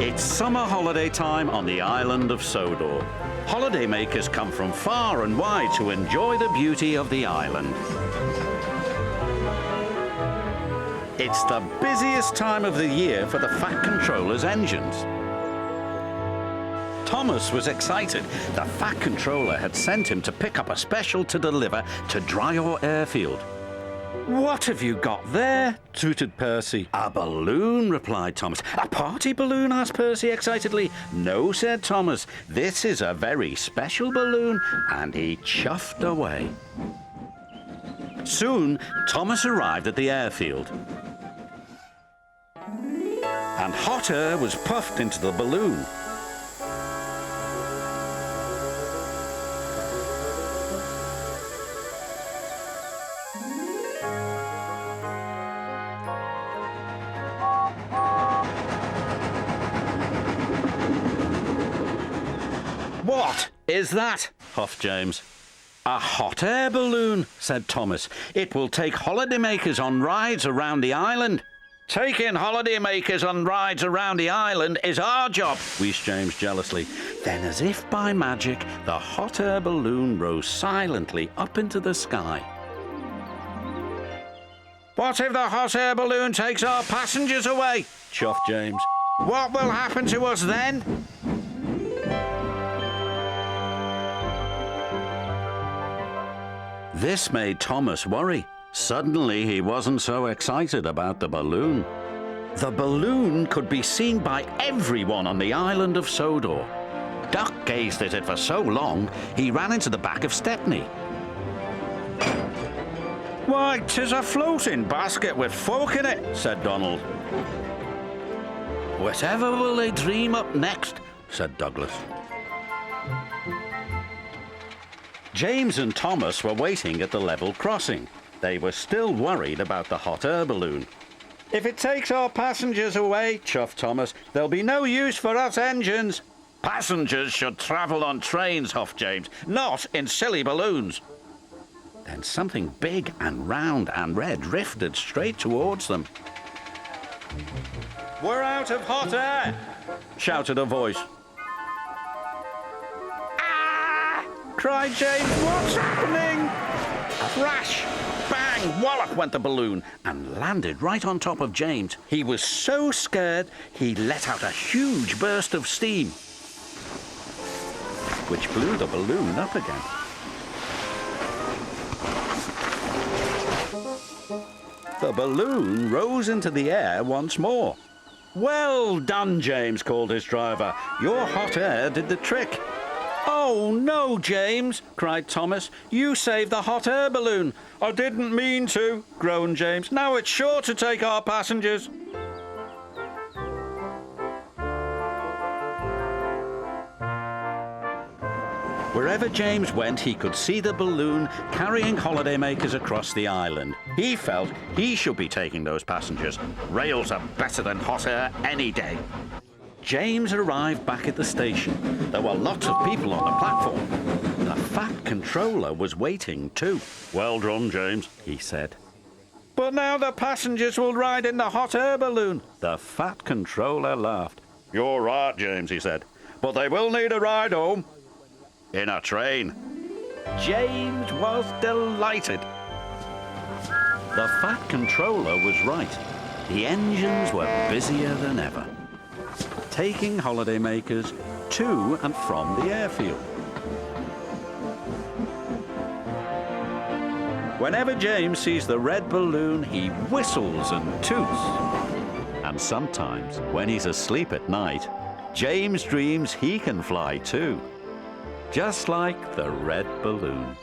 It's summer holiday time on the island of Sodor. Holidaymakers come from far and wide to enjoy the beauty of the island. It's the busiest time of the year for the Fat Controller's engines. Thomas was excited. The Fat Controller had sent him to pick up a special to deliver to Dryor Airfield. "What have you got there?" tooted Percy. "A balloon," replied Thomas. "A party balloon?" asked Percy excitedly. "No," said Thomas. "This is a very special balloon," and he chuffed away. Soon, Thomas arrived at the airfield. And hot air was puffed into the balloon. "What is that?" huffed James. "A hot air balloon," said Thomas. "It will take holidaymakers on rides around the island." "Taking holidaymakers on rides around the island is our job," wheezed James jealously. Then, as if by magic, the hot air balloon rose silently up into the sky. "What if the hot air balloon takes our passengers away?" chuffed James. "What will happen to us then?" This made Thomas worry. Suddenly, he wasn't so excited about the balloon. The balloon could be seen by everyone on the island of Sodor. Duck gazed at it for so long, he ran into the back of Stepney. "Why, 'tis a floating basket with folk in it," said Donald. "Whatever will they dream up next?" said Douglas. James and Thomas were waiting at the level crossing. They were still worried about the hot air balloon. "If it takes our passengers away," chuffed Thomas, "there'll be no use for us engines." "Passengers should travel on trains," huffed James, "not in silly balloons." Then something big and round and red drifted straight towards them. "We're out of hot air!" shouted a voice. Cried James. "What's happening?" Crash! Bang! Wallop went the balloon and landed right on top of James. He was so scared he let out a huge burst of steam, which blew the balloon up again. The balloon rose into the air once more. "Well done, James," called his driver. "Your hot air did the trick." "Oh, no, James," cried Thomas. "You saved the hot air balloon." "I didn't mean to," groaned James. "Now it's sure to take our passengers." Wherever James went, he could see the balloon carrying holidaymakers across the island. He felt he should be taking those passengers. Rails are better than hot air any day. James arrived back at the station. There were lots of people on the platform. The Fat Controller was waiting too. "Well done, James," he said. "But now the passengers will ride in the hot air balloon." The Fat Controller laughed. "You're right, James," he said. "But they will need a ride home. In a train." James was delighted. The Fat Controller was right. The engines were busier than ever, taking holidaymakers to and from the airfield. Whenever James sees the red balloon, he whistles and toots. And sometimes, when he's asleep at night, James dreams he can fly too, just like the red balloon.